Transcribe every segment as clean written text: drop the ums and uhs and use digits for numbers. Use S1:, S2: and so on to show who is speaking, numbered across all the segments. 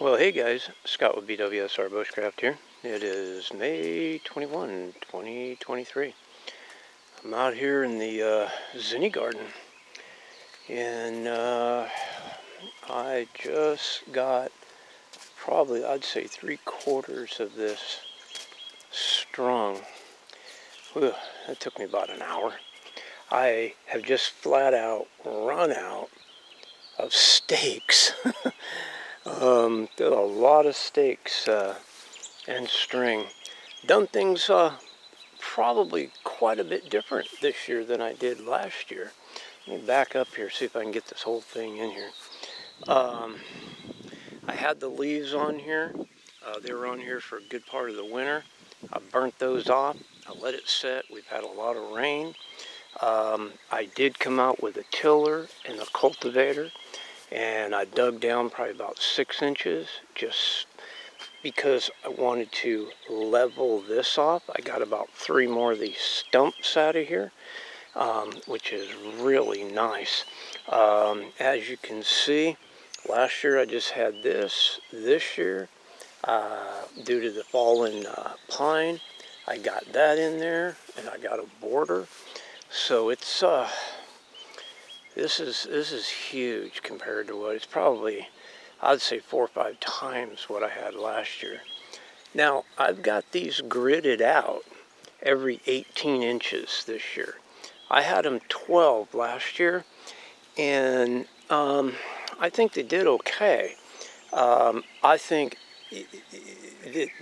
S1: Well, hey guys, Scott with BWSR Bushcraft here. It is May 21, 2023. I'm out here in the Zinnie garden, and I just got probably, I'd say, 3/4 of this strung. Whew, that took me about an hour. I have just flat out run out of stakes. Did a lot of stakes and string. Done things probably quite a bit different this year than I did last year. Let me back up here, see if I can get this whole thing in here. I had the leaves on here. They were on here for a good part of the winter. I burnt those off. I let it set. We've had a lot of rain. I did come out with a tiller and a cultivator, and I dug down probably about 6 inches just because I wanted to level this off. I got about 3 more of these stumps out of here, which is really nice. As you can see, last year I just had this. This year, due to the fallen pine, I got that in there, and I got a border. So it's this is huge compared to what it's probably, I'd say 4 or 5 times what I had last year. Now, I've got these gridded out every 18 inches this year. I had them 12 last year, and I think they did okay. I think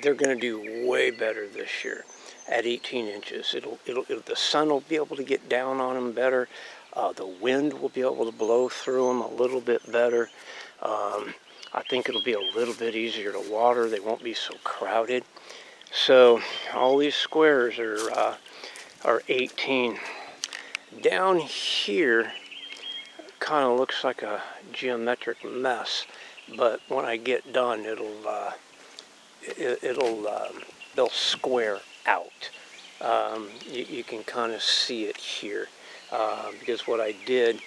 S1: they're going to do way better this year at 18 inches. The sun will be able to get down on them better. The wind will be able to blow through them a little bit better. I think it'll be a little bit easier to water. They won't be so crowded. So all these squares are 18. Down here kind of looks like a geometric mess, but when I get done, they'll square out. You can kind of see it here, because what I did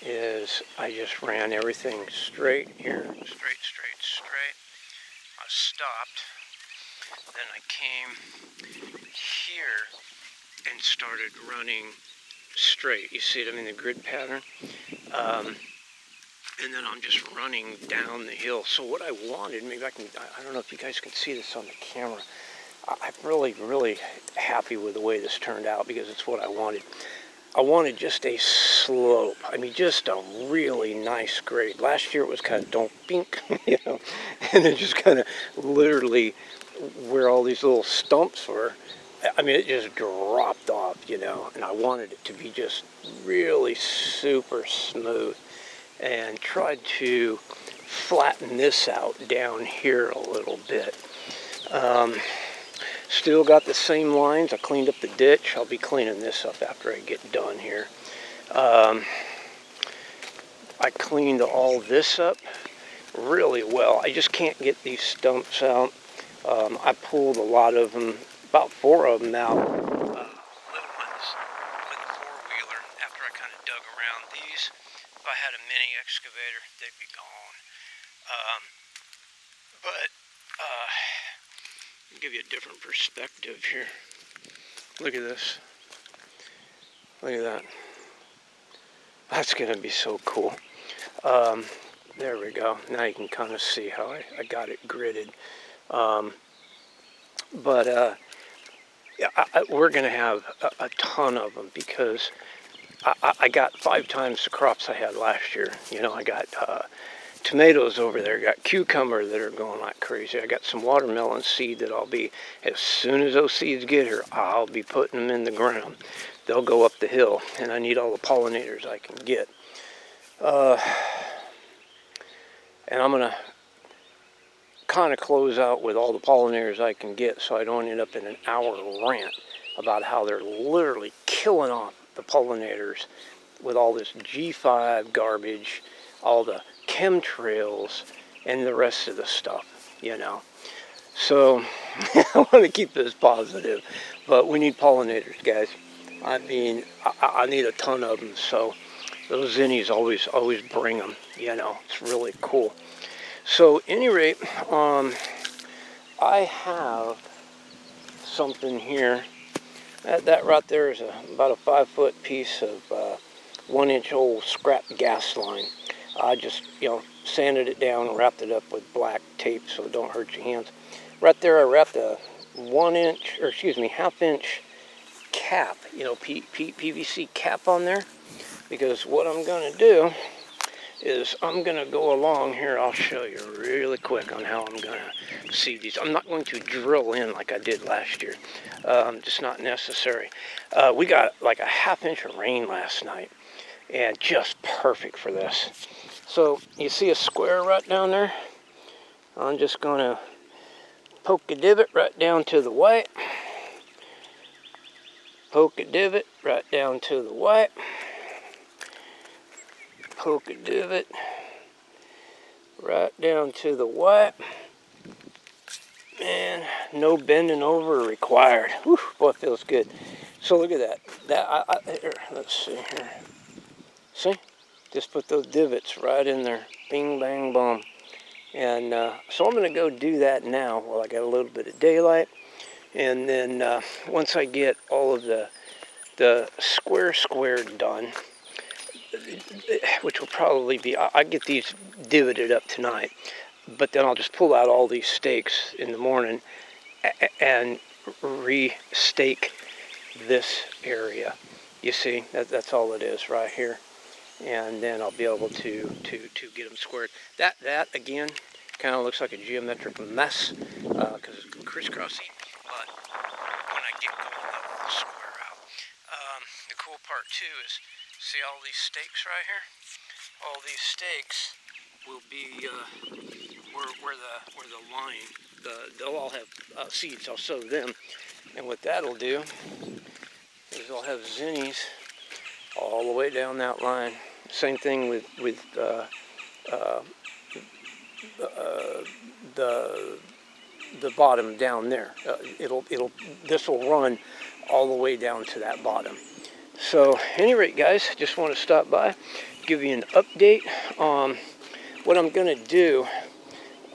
S1: is I just ran everything straight here, straight. I stopped, then I came here and started running straight. You see it, I mean, the grid pattern. And then I'm just running down the hill. So what I wanted, maybe I don't know if you guys can see this on the camera. I'm really happy with the way this turned out because it's what I wanted. I wanted just a slope. I mean, just a really nice grade. Last year it was kind of don't pink, you know, and it just kind of literally where all these little stumps were. I mean, it just dropped off, you know, and I wanted it to be just really super smooth, and tried to flatten this out down here a little bit. Still got the same lines. I cleaned up the ditch. I'll be cleaning this up after I get done here. I cleaned all this up really well. I just can't get these stumps out. I pulled a lot of them, about 4 of them out. Little ones with a 4-wheeler after I kind of dug around these. If I had a mini excavator, they'd be gone. I'll give you a different perspective here. Look at this. Look at that. That's going to be so cool. There we go. Now you can kind of see how I got it gridded. We're going to have a ton of them because I got 5 times the crops I had last year. You know, I got tomatoes over there, got cucumber that are going like crazy. I got some watermelon seed that I'll be, as soon as those seeds get here, I'll be putting them in the ground. They'll go up the hill, and I need all the pollinators I can get. And I'm going to kind of close out with all the pollinators I can get so I don't end up in an hour rant about how they're literally killing off the pollinators with all this G5 garbage, all the chemtrails, and the rest of the stuff, you know. So I want to keep this positive, but we need pollinators, guys. I mean, I need a ton of them, so those zinnies always bring them, you know. It's really cool. So, any rate, I have something here. That right there is about a 5-foot piece of 1-inch old scrap gas line. I just, sanded it down and wrapped it up with black tape so it don't hurt your hands. Right there, I wrapped a 1-inch cap, PVC cap on there, because what I'm going to do is I'm going to go along here. I'll show you really quick on how I'm going to seed these. I'm not going to drill in like I did last year. Just not necessary. We got like a 1/2 inch of rain last night, and just perfect for this. So you see a square right down there? I'm just going to poke a divot right down to the white. Poke a divot right down to the white. Poke a divot right down to the white. And no bending over required. Whew, boy, it feels good. So look at that. Here, let's see here. See? Just put those divots right in there. Bing, bang, boom. And so I'm going to go do that now while I got a little bit of daylight. And then once I get all of the square done, which will probably be, I get these divoted up tonight, but then I'll just pull out all these stakes in the morning and re-stake this area. You see, that's all it is right here. And then I'll be able to get them squared. That again kind of looks like a geometric mess because it's crisscrossy. But when I get going, they'll square out. The cool part too is, see all these stakes right here? All these stakes will be where the line. They'll all have seeds. I'll sow them, and what that'll do is I'll have zinnies all the way down that line. Same thing with the bottom down there. This will run all the way down to that bottom. So, at any rate, guys, just want to stop by, give you an update on what I'm going to do.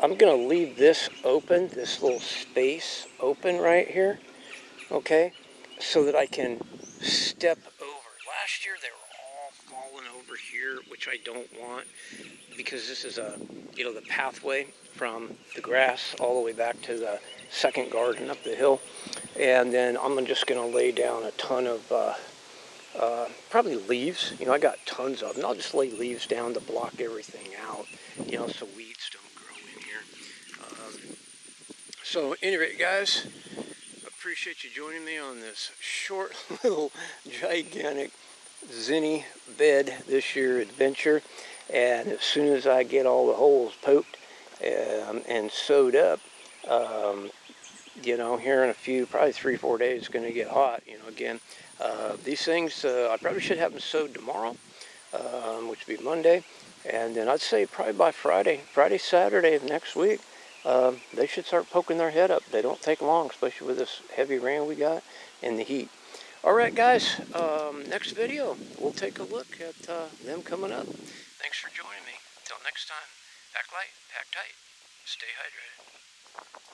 S1: I'm going to leave this open, this little space open right here, okay, so that I can step over. Last year, they were all falling over here, which I don't want, because this is the pathway from the grass all the way back to the second garden up the hill. And then I'm just going to lay down a ton of probably leaves. I got tons of them. I'll just lay leaves down to block everything out, so weeds don't grow in here. So anyway, guys, appreciate you joining me on this short little gigantic Zinnie bed this year adventure. And as soon as I get all the holes poked and sewed up, here in a few, probably 3-4 days, it's going to get hot, again. These things, I probably should have them sewed tomorrow, which would be Monday. And then I'd say probably by Friday, Saturday of next week, they should start poking their head up. They don't take long, especially with this heavy rain we got and the heat. All right, guys, next video, we'll take a look at them coming up. Thanks for joining me. Until next time, pack light, pack tight, stay hydrated.